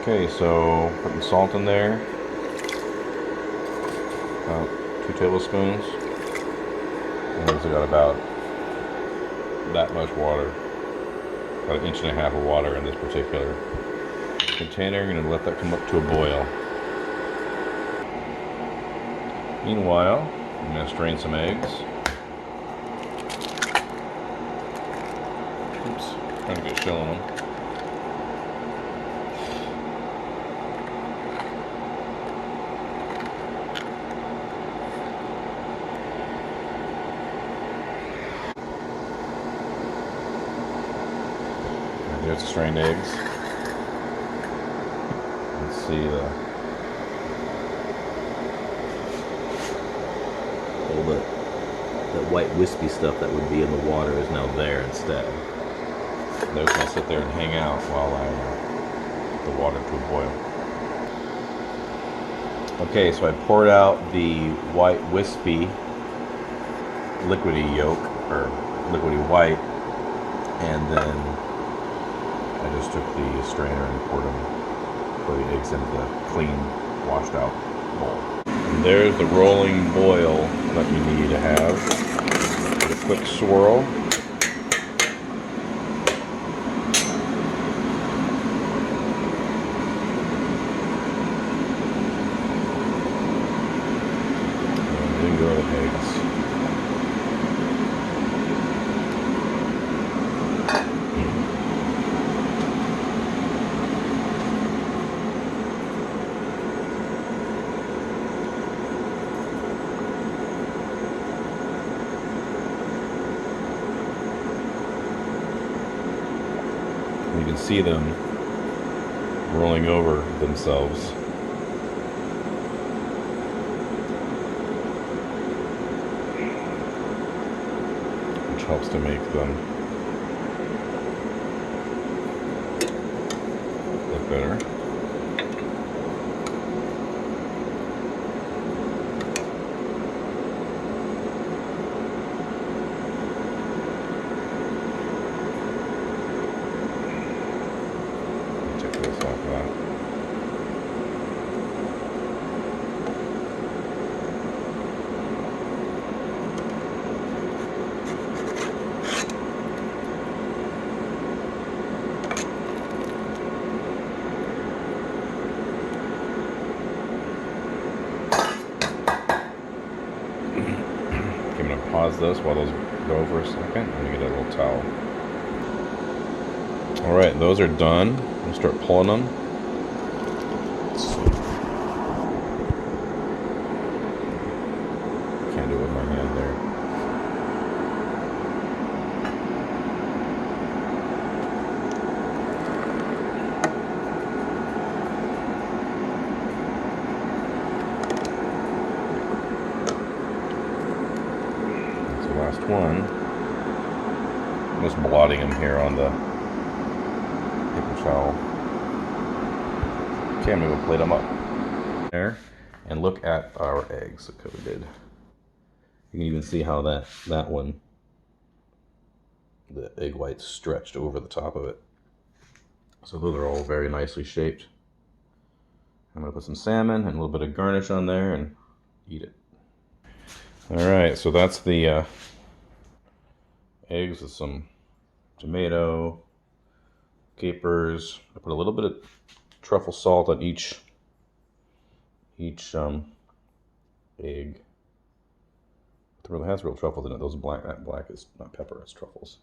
Okay, so putting salt in there, about 2 tablespoons. And it's got about that much water, about 1.5 inches of water in this particular container. I'm going to let that come up to a boil. Meanwhile, I'm going to strain some eggs. Oops, trying to get shell on them. There's the strained eggs. Let's see all that white wispy stuff that would be in the water is now there instead. And those can sit there and hang out while I put the water to a boil. Okay, so I poured out the white wispy liquidy yolk, or liquidy white, and then I just took the strainer and poured the eggs into the clean, washed out bowl. And there's the rolling boil that you need to have. Give it a quick swirl. And then go to eggs. You can see them rolling over themselves. Which helps to make them look better. I'm going to pause this while those go for a second. I'm going to get a little towel. Alright, those are done. I'm going to start pulling them. Let's see. Can't do it with my hand there. Last one. I'm just blotting them here on the paper towel. Okay, I'm going to plate them up there and look at our eggs. Look how we did. You can even see how that one, the egg whites stretched over the top of it. So those are all very nicely shaped. I'm going to put some salmon and a little bit of garnish on there and eat it. Alright, so that's the eggs with some tomato, capers. I put a little bit of truffle salt on each egg. It really has real truffles in it. That black is not pepper, it's truffles.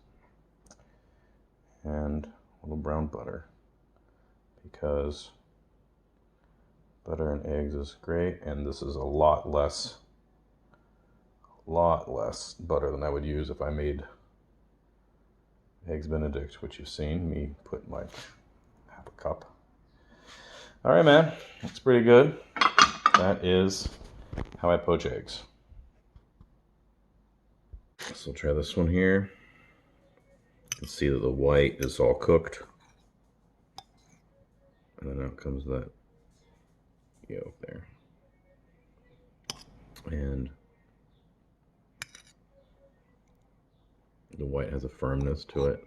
And a little brown butter, because butter and eggs is great, and this is a lot less butter than I would use if I made Eggs Benedict, which you've seen me put like half a cup. All right, man, that's pretty good. That is how I poach eggs. So try this one here. You can see that the white is all cooked. And then out comes that yolk there. And the white has a firmness to it.